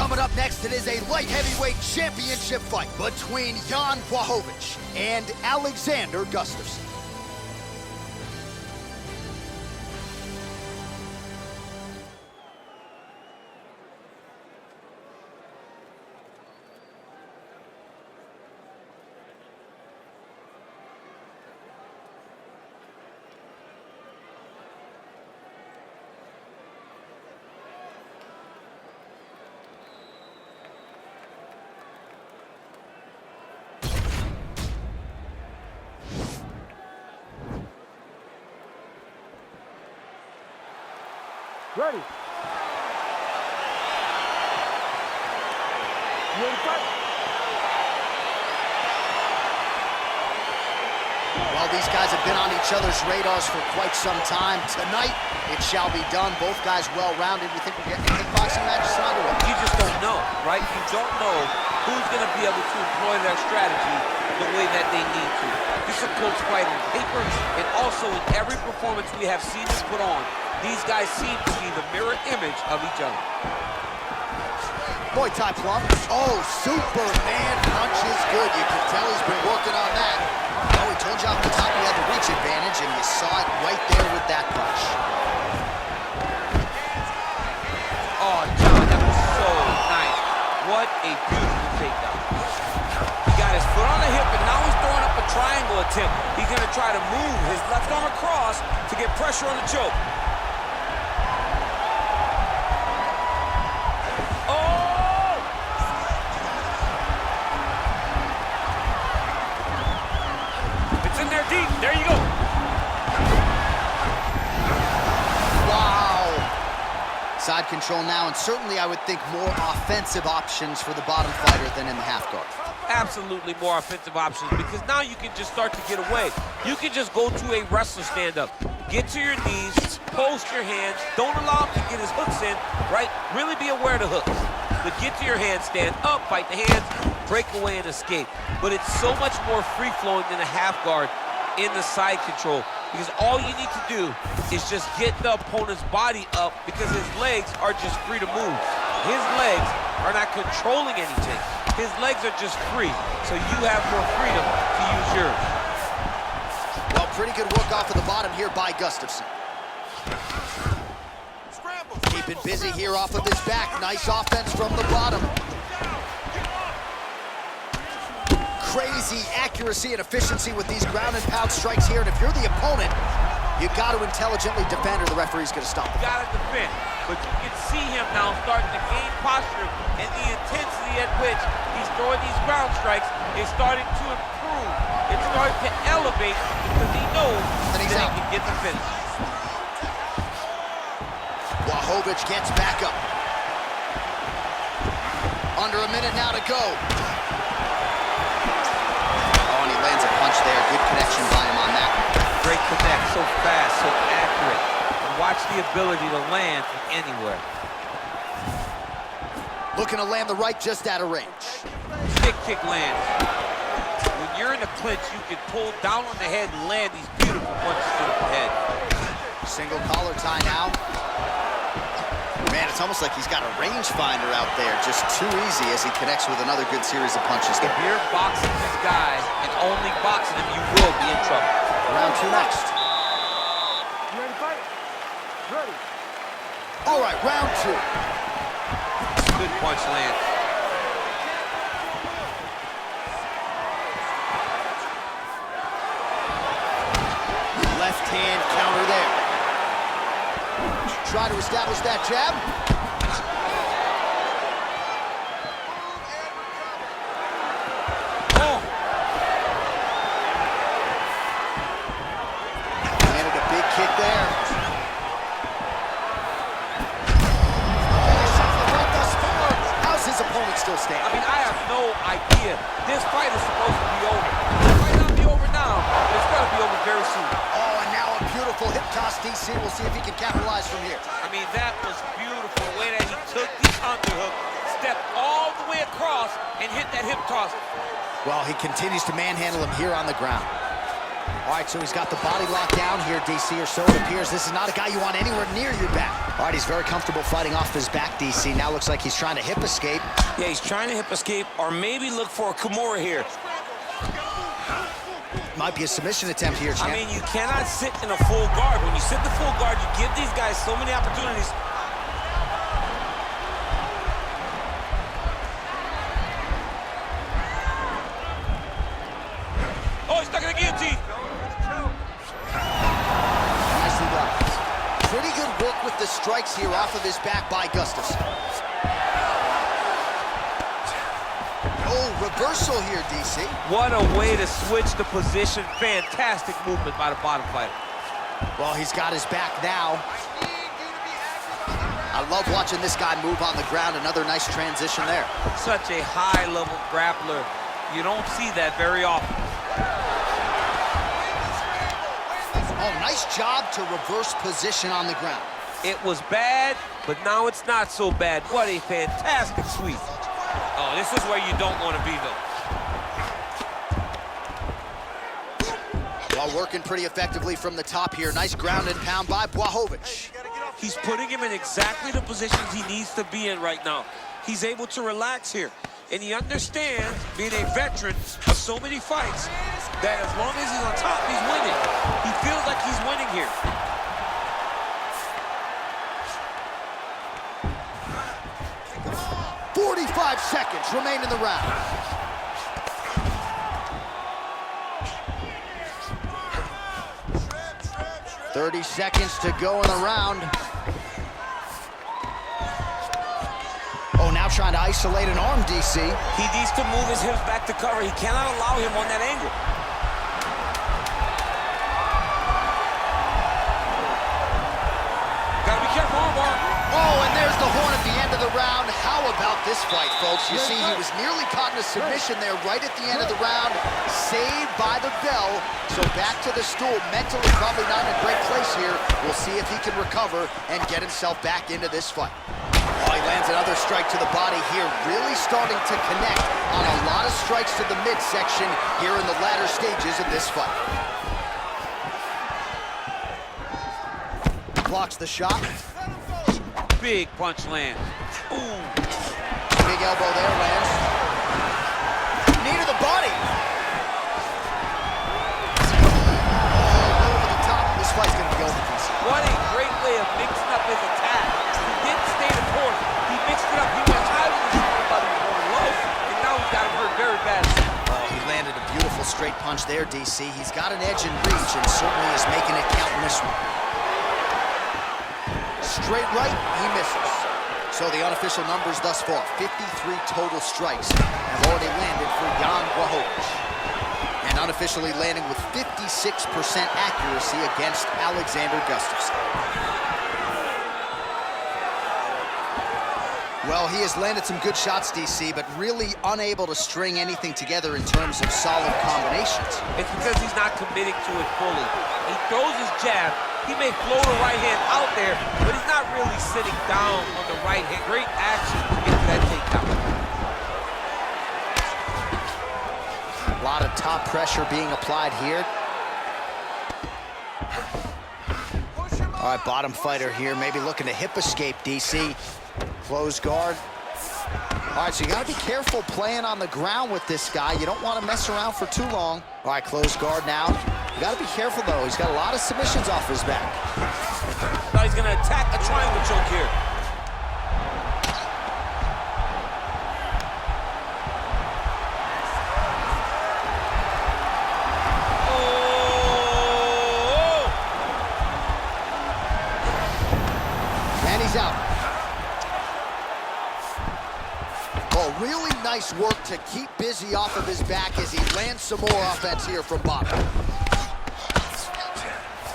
Coming up next, it is a light heavyweight championship fight between Jan Blachowicz and Alexander Gustafsson. Ready. You ready to fight? Well, these guys have been on each other's radars for quite some time. Tonight, it shall be done. Both guys well-rounded. You think we're getting a kickboxing match tonight or what? You just don't know, right? You don't know who's going to be able to employ their strategy the way that they need to. This is a close fight on paper, and also in every performance we have seen this put on. These guys seem to be the mirror image of each other. Muay Thai plum. Oh, Superman punch is good. You can tell he's been working on that. Oh, he told you off the top he had the reach advantage, and you saw it right there with that punch. Oh, John, that was so nice. What a beautiful takedown. He got his foot on the hip, and now he's throwing up a triangle attempt. He's going to try to move his left arm across to get pressure on the choke. There you go. Wow. Side control now, and certainly I would think more offensive options for the bottom fighter than in the half guard. Absolutely more offensive options, because now you can just start to get away. You can just go to a wrestler stand-up. Get to your knees, post your hands, don't allow him to get his hooks in, right? Really be aware of the hooks. But get to your hands, stand up, fight the hands, break away and escape. But it's so much more free-flowing than a half guard in the side control, because all you need to do is just get the opponent's body up, because his legs are just free to move. His legs are not controlling anything. His legs are just free, so you have more freedom to use yours. Well, pretty good work off of the bottom here by Gustafsson. Keeping busy here off of his back. Nice offense from the bottom. Crazy accuracy and efficiency with these ground and pound strikes here. And if you're the opponent, you got to intelligently defend, or the referee's going to stop the fight. Got to defend, but you can see him now starting to gain posture, and the intensity at which he's throwing these ground strikes is starting to improve. It's starting to elevate, because he knows that he can get the finish. Blachowicz gets back up. Under a minute now to go. Lands a punch there. Good connection by him on that. Great connect, so fast, so accurate. And watch the ability to land from anywhere. Looking to land the right just out of range. Stick kick lands. When you're in the clinch, you can pull down on the head and land these beautiful punches to the head. Single collar tie now. Man, it's almost like he's got a rangefinder out there. Just too easy as he connects with another good series of punches there. If you're boxing this guy and only boxing him, you will be in trouble. Round two next. You ready to fight? Ready. All right, round two. Good punch lands. Left hand counter there. Try to establish that jab. Oh. Landed a big kick there. How's his opponent still standing? I mean, I have no idea. This fight is supposed to be over. It might not be over now, but it's going to be over very soon. Oh, and now a beautiful hip toss, DC. We'll see if he can capitalize from here. I mean, that was beautiful, the way that he took the underhook, stepped all the way across, and hit that hip toss. Well, he continues to manhandle him here on the ground. All right, so he's got the body locked down here, DC, or so it appears. This is not a guy you want anywhere near your back. All right, he's very comfortable fighting off his back, DC. Now looks like he's trying to hip escape. Yeah, he's trying to hip escape or maybe look for a Kimura here. Might be a submission attempt here, champ. I mean, you cannot sit in a full guard. When you sit in the full guard, you give these guys so many opportunities. Oh, he's stuck in the guillotine. Nicely done. Pretty good work with the strikes here off of his back by Gustus. Oh, reversal here, DC. What a way to switch the position. Fantastic movement by the bottom fighter. Well, he's got his back now. I love watching this guy move on the ground. Another nice transition there. Such a high-level grappler. You don't see that very often. Oh, nice job to reverse position on the ground. It was bad, but now it's not so bad. What a fantastic sweep. Oh, this is where you don't want to be, though. While working pretty effectively from the top here. Nice ground and pound by Błachowicz. He's putting him in exactly the positions he needs to be in right now. He's able to relax here. And he understands, being a veteran of so many fights, that as long as he's on top, he's winning. He feels like he's winning here. 45 seconds remain in the round. "30 seconds to go in the round. Oh, now trying to isolate an arm, DC. He needs to move his hips back to cover. He cannot allow him on that angle. Gotta be careful, Omar. Oh, and there's the horn at the end of the round. How about this fight, folks? You see, he was nearly caught in a submission there right at the end of the round. Saved by the bell. So back to the stool. Mentally probably not in a great place here. We'll see if he can recover and get himself back into this fight. Oh, he lands another strike to the body here. Really starting to connect on a lot of strikes to the midsection here in the latter stages of this fight. Blocks the shot. Big punch land. Ooh. Big elbow there, lands. Knee to the body. Oh, over the top. This fight's going to be over. What a great way of mixing up his attack. He didn't stay the course. He mixed it up. He went high with his body going low, and now he's got him hurt very badly. Oh, he landed a beautiful straight punch there, DC. He's got an edge in reach and certainly is making it count in this one. Straight right, he misses. So the unofficial numbers thus far, 53 total strikes have already landed for Jan Błachowicz. And unofficially landing with 56% accuracy against Alexander Gustafsson. Well, he has landed some good shots, DC, but really unable to string anything together in terms of solid combinations. It's because he's not committing to it fully. He throws his jab. He may float a right hand out there, but he's not really sitting down on the right hand. Great action to get to that takedown. A lot of top pressure being applied here. All right, bottom fighter here, maybe looking to hip escape, DC. Close guard. All right, so you gotta be careful playing on the ground with this guy. You don't want to mess around for too long. All right, close guard now. You gotta be careful though. He's got a lot of submissions off his back. Now he's gonna attack a triangle choke here. Oh! And he's out. Oh, really nice work to keep busy off of his back as he lands some more offense here from bottom.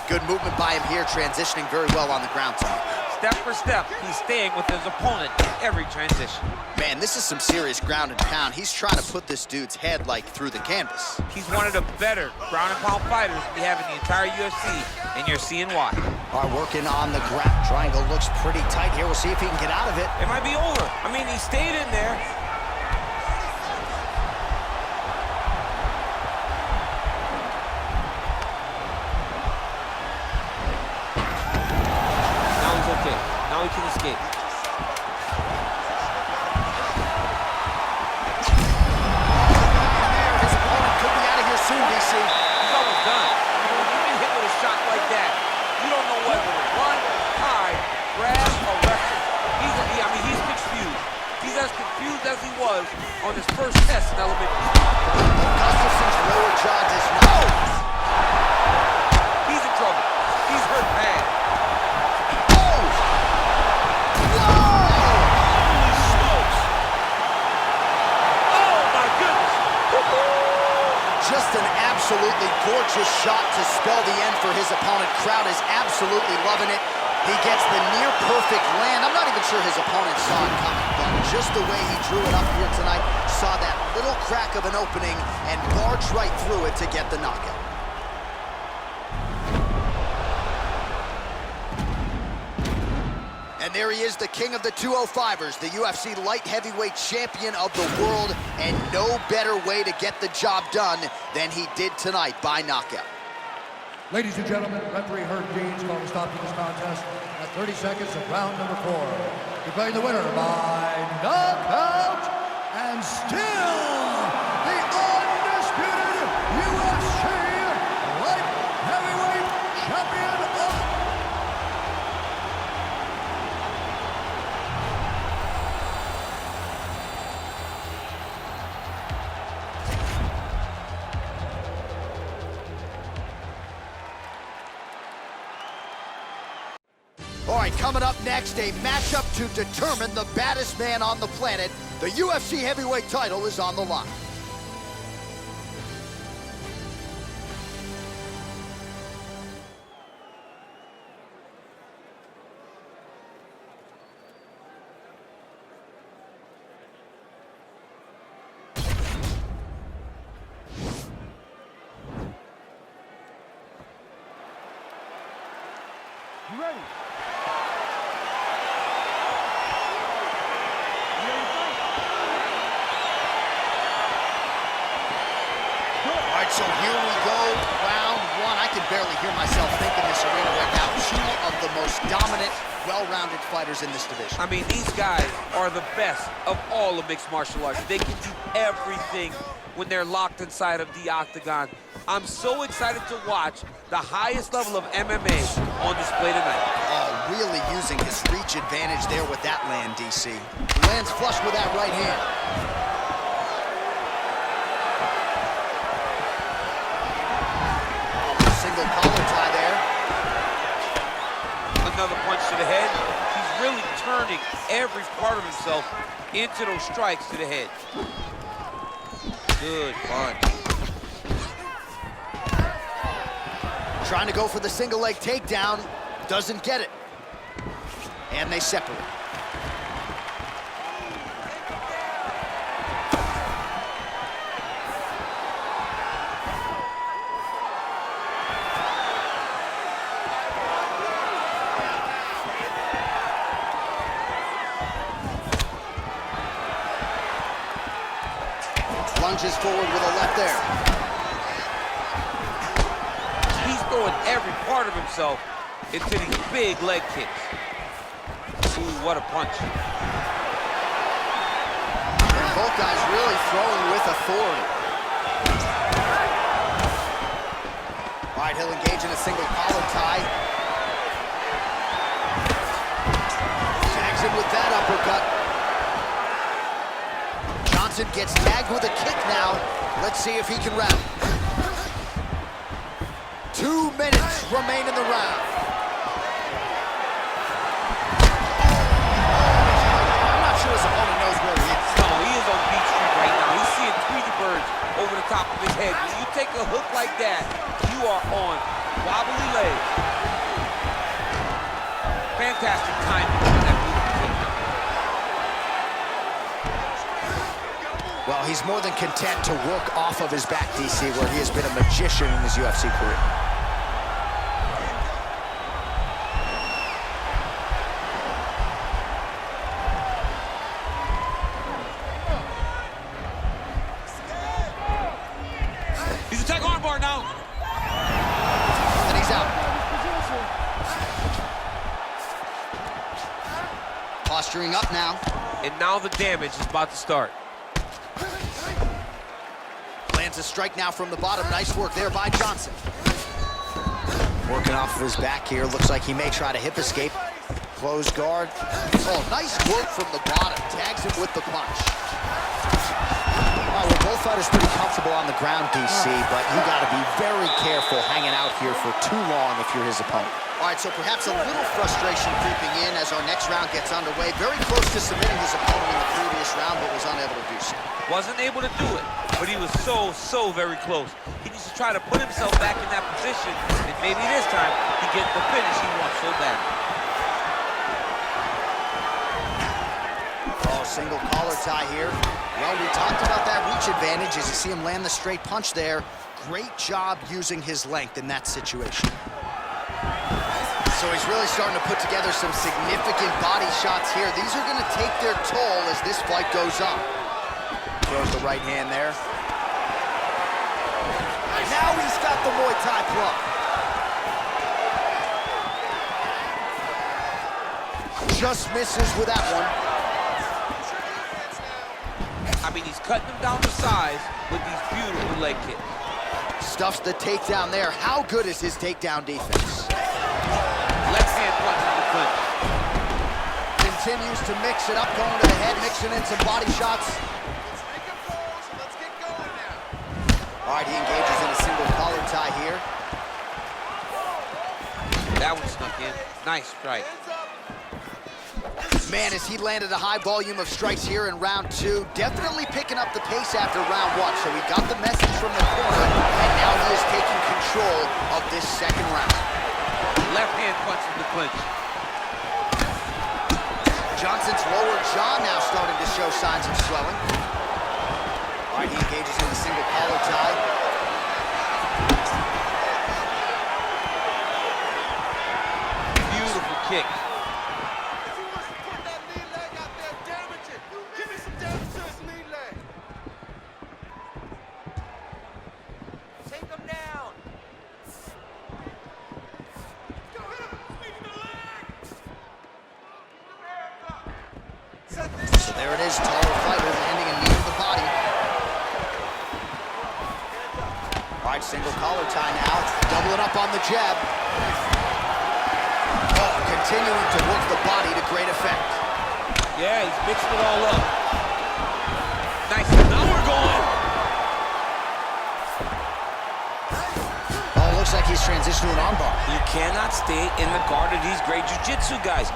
Good movement by him here, transitioning very well on the ground tonight. Step for step, he's staying with his opponent in every transition. Man, this is some serious ground and pound. He's trying to put this dude's head, like, through the canvas. He's one of the better ground and pound fighters we have in the entire UFC, and you're seeing why. All right, working on the ground. Triangle looks pretty tight here. We'll see if he can get out of it. It might be over. I mean, he stayed in there. as confused as he was on his first test in elementary. Gustafson's lower jaw does not. He's in trouble. He's hurt bad. Oh! Whoa! Holy smokes! Oh, my goodness! Just an absolutely gorgeous shot to spell the end for his opponent. Crowd is absolutely loving it. He gets the near-perfect land. I'm not even sure his opponent saw it coming, but just the way he drew it up here tonight, saw that little crack of an opening and barged right through it to get the knockout. And there he is, the king of the 205ers, the UFC light heavyweight champion of the world, and no better way to get the job done than he did tonight by knockout. Ladies and gentlemen, referee Herb Dean's called a stop to this contest at 30 seconds of round number 4. Declaring the winner by knockout, and still the undisputed UFC light heavyweight champion of... All right, coming up next, a matchup to determine the baddest man on the planet. The UFC heavyweight title is on the line. You ready? All right, so here we go, round 1. I can barely hear myself think in this arena right now. Two of the most dominant, well-rounded fighters in this division. I mean, these guys are the best of all of mixed martial arts. They can do everything when they're locked inside of the octagon. I'm so excited to watch the highest level of MMA on display tonight. Oh, really using his reach advantage there with that land, DC. Lands flush with that right hand. Single collar tie there. Another punch to the head. He's really turning every part of himself into those strikes to the head. Good punch. Trying to go for the single leg takedown. Doesn't get it. And they separate. Lunges forward with a left there. He's throwing every part of himself into these big leg kicks. Ooh, what a punch. And both guys really throwing with authority. All right, he'll engage in a single collar tie. Tags him with that uppercut. Johnson gets tagged with a kick now. Let's see if he can rally. 2 minutes remain in the round. I'm not sure his opponent knows where he is. No, he is on Beach Street right now. He's seeing Tweety birds over the top of his head. When you take a hook like that, you are on wobbly legs. Fantastic timing on that move. Well, he's more than content to work off of his back, DC, where he has been a magician in his UFC career. He's attacking armbar now. And he's out. Posturing up now. And now the damage is about to start. Lands a strike now from the bottom. Nice work there by Johnson. Working off of his back here. Looks like he may try to hip escape. Closed guard. Oh, nice work from the bottom. Tags hits him with the punch. Well, both fighters pretty comfortable on the ground, DC, but you got to be very careful hanging out here for too long if you're his opponent. All right, so perhaps a little frustration creeping in as our next round gets underway. Very close to submitting his opponent in the previous round, but was unable to do so. Wasn't able to do it, but he was so very close. He needs to try to put himself back in that position, and maybe this time he gets the finish he wants so bad. Oh, single collar tie here. Well, we talked about that reach advantage as you see him land the straight punch there. Great job using his length in that situation. So he's really starting to put together some significant body shots here. These are going to take their toll as this fight goes on. Throws the right hand there. Now he's got the Muay Thai plug. Just misses with that one. I mean, he's cutting him down to size with these beautiful leg kicks. Stuffs the takedown there. How good is his takedown defense? Left hand punch in the clinch. Continues to mix it up, going to the head, mixing in some body shots. Let's get going now. All right, he engages in a single collar tie here. That one snuck in. Nice strike. Man, as he landed a high volume of strikes here in round two, definitely picking up the pace after round one. So he got the message from the corner, and now he is taking control of this second round. Left hand punch in the clinch. Johnson's lower jaw now starting to show signs of swelling. All right, he engages in a single collar tie. Beautiful kick. So there it is, taller fighter landing a knee to the body. All right, single collar tie now, doubling up on the jab. Oh, continuing to work the body to great effect. Yeah, he's mixing it all up. Nice, now we're going. Oh, looks like he's transitioned to an armbar. You cannot stay in the guard of these great jiu-jitsu guys.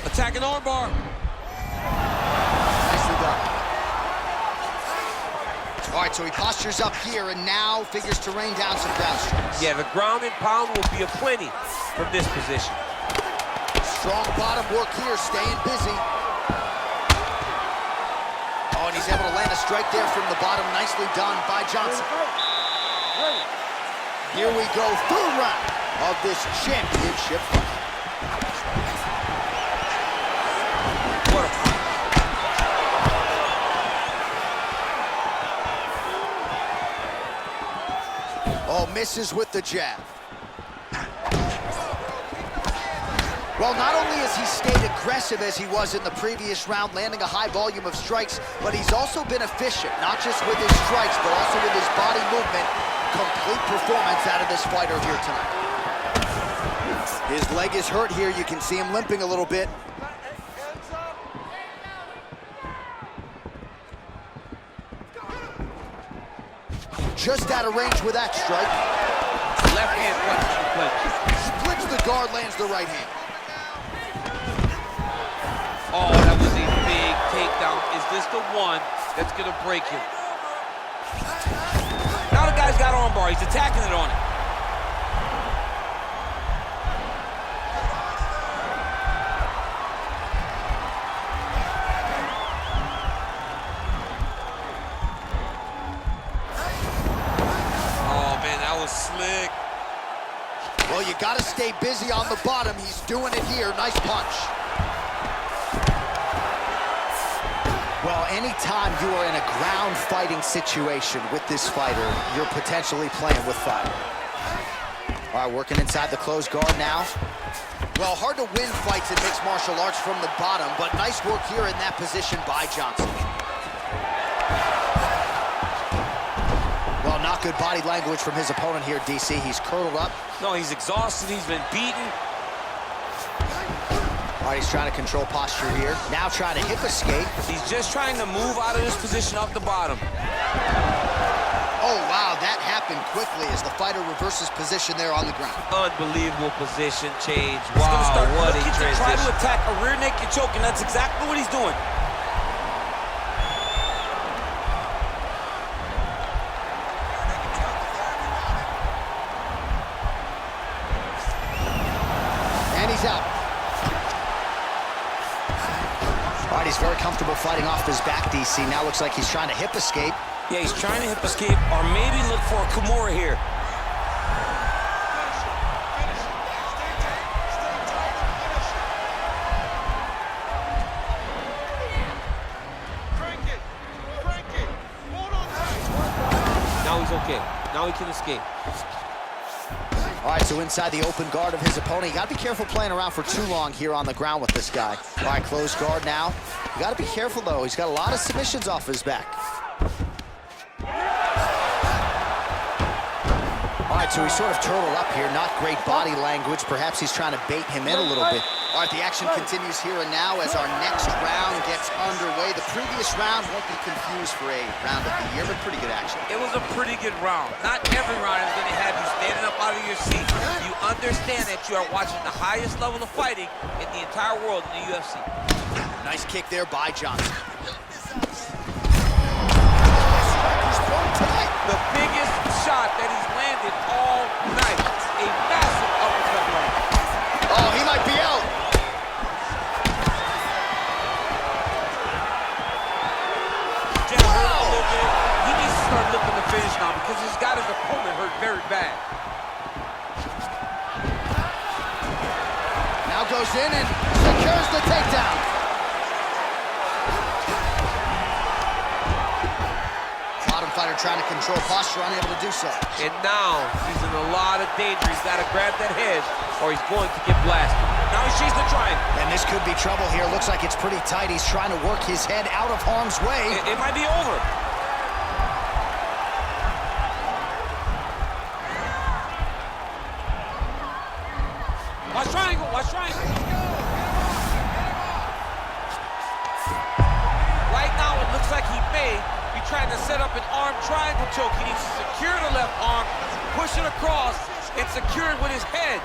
Attacking armbar. Nicely done. All right, so he postures up here and now figures to rain down some ground strikes. Yeah, the ground and pound will be aplenty from this position. Strong bottom work here, staying busy. Oh, and he's able to land a strike there from the bottom. Nicely done by Johnson. Here we go, third round of this championship fight. Oh, misses with the jab. Well, not only has he stayed aggressive as he was in the previous round, landing a high volume of strikes, but he's also been efficient, not just with his strikes, but also with his body movement. Complete performance out of this fighter here tonight. His leg is hurt here. You can see him limping a little bit. Just out of range with that strike. Left hand punch in the clinch. Splits the guard, lands the right hand. Oh, that was a big takedown. Is this the one that's gonna break him? Now the guy's got armbar. He's attacking it on it. Slick. Well, you got to stay busy on the bottom. He's doing it here. Nice punch. Well, anytime you are in a ground fighting situation with this fighter, you're potentially playing with fire. All right, working inside the closed guard now. Well, hard to win fights in mixed martial arts from the bottom, but nice work here in that position by Johnson. Well, knocking good body language from his opponent here, DC. He's curled up. No, he's exhausted. He's been beaten. All right, he's trying to control posture here. Now trying to hip escape. He's just trying to move out of this position off the bottom. Oh, wow, that happened quickly as the fighter reverses position there on the ground. Unbelievable position change. He's Wow, gonna start what a looking to try to transition. attack a rear naked choke, and that's exactly what he's doing. And he's out. All right, he's very comfortable fighting off his back, DC. Now looks like he's trying to hip escape. Yeah, he's trying to hip escape or maybe look for a Kimura here. Now he's okay. Now he can escape. All right, so inside the open guard of his opponent. You got to be careful playing around for too long here on the ground with this guy. All right, closed guard now. You got to be careful, though. He's got a lot of submissions off his back. All right, so he's sort of turtled up here. Not great body language. Perhaps he's trying to bait him in a little bit. All right, the action continues here and now as our next round gets underway. The previous round won't be confused for a round of the year, but pretty good action. It was a pretty good round. Not every round is going to have you standing up out of your seat. You understand that you are watching the highest level of fighting in the entire world in the UFC. Nice kick there by Johnson. The biggest shot that he's landed all night. A massive uppercut right. Oh, he might be out. Jab hurt a little bit. He needs to start looking to finish now because he's got his opponent hurt very bad. Now goes in and secures the takedown. Bottom fighter trying to control posture, unable to do so. And now he's in a lot of danger. He's got to grab that head or he's going to get blasted. Now he sees the triangle. And this could be trouble here. Looks like it's pretty tight. He's trying to work his head out of harm's way. It might be over. Watch triangle, watch triangle. Right now it looks like he may be trying to set up an arm triangle choke. He needs to secure the left arm, push it across, and secure it with his head.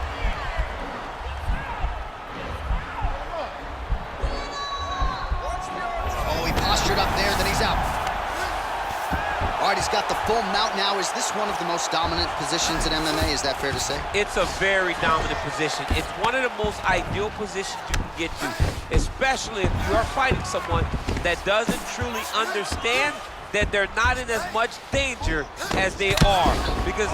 Oh, he postured up there, then he's out. All right, he's got the full mount now. Is this one of the most dominant positions in MMA? Is that fair to say? It's a very dominant position. It's one of the most ideal positions you can get to, especially if you are fighting someone that doesn't truly understand that they're not in as much danger as they are, because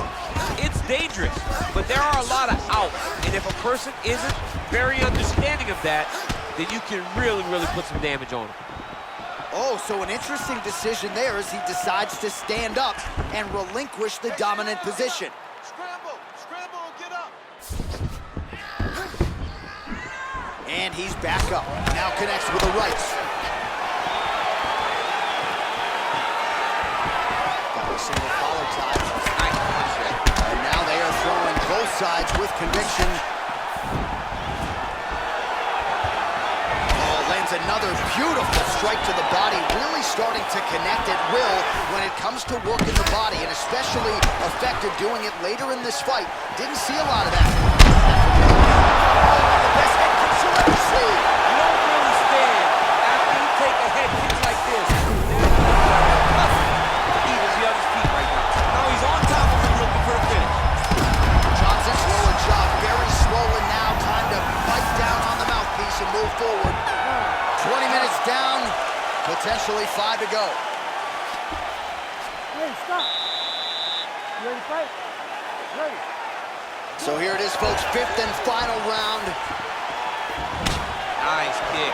it's dangerous, but there are a lot of outs, and if a person isn't very understanding of that, then you can really, really put some damage on them. Oh, so an interesting decision there as he decides to stand up and relinquish the dominant position. Scramble, get up. And he's back up. Now connects with the rights. Got a single collar tie. And now they are throwing both sides with conviction. Another beautiful strike to the body, really starting to connect at will when it comes to working the body, and especially effective doing it later in this fight. Didn't see a lot of that. The best head kicks you'll ever see. You don't really stand after you take a head kick like this. Even the other feet right now. Now he's on top of him looking for a finish. Johnson's lower jaw very swollen now. Time to bite down on the mouthpiece and move forward. 20 minutes down, potentially 5 to go. Hey, stop. You ready to fight? Ready. So here it is, folks, 5th and final round. Nice kick.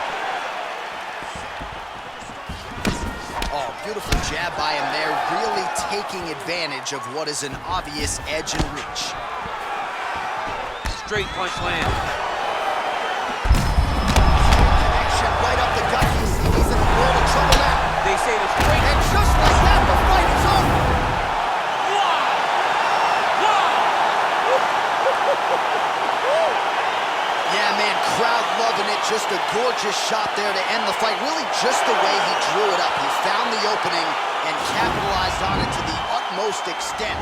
Oh, beautiful jab by him there, really taking advantage of what is an obvious edge and reach. Straight punch land. Right up the gut, he's in a world of trouble now. They say the straight. And just like that, the fight is over. Wow! just a gorgeous shot there to end the fight. Really just the way he drew it up. He found the opening and capitalized on it to the utmost extent.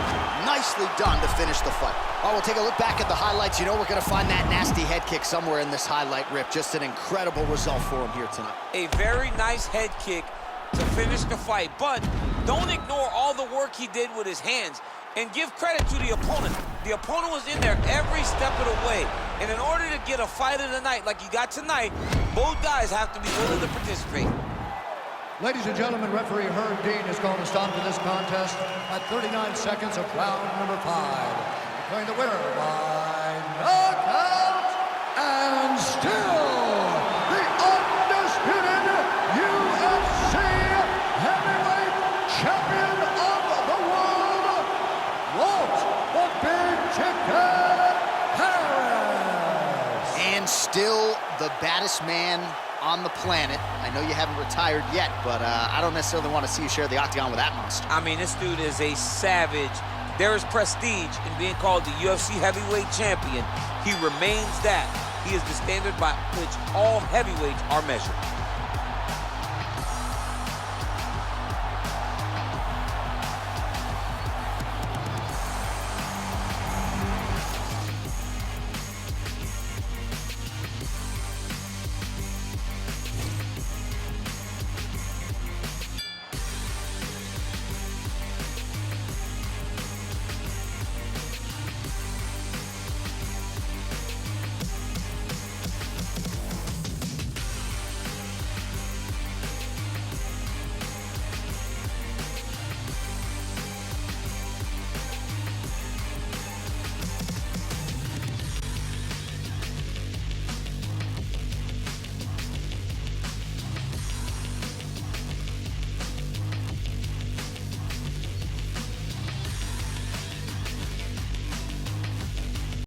Nicely done to finish the fight. All right, we'll take a look back at the highlights. You know we're going to find that nasty head kick somewhere in this highlight rip. Just an incredible result for him here tonight. A very nice head kick to finish the fight, but don't ignore all the work he did with his hands. And give credit to the opponent. The opponent was in there every step of the way. And in order to get a fight of the night like you got tonight, both guys have to be willing to participate. Ladies and gentlemen, referee Herb Dean is going to stop to this contest at 39 seconds of round number 5. Declaring the winner by knockout and still the undisputed UFC heavyweight champion of the world, Walt the Big Ticket Harris. And still the baddest man on the planet. I know you haven't retired yet, but I don't necessarily want to see you share the octagon with that monster. I mean, this dude is a savage. There is prestige in being called the UFC heavyweight champion. He remains that. He is the standard by which all heavyweights are measured.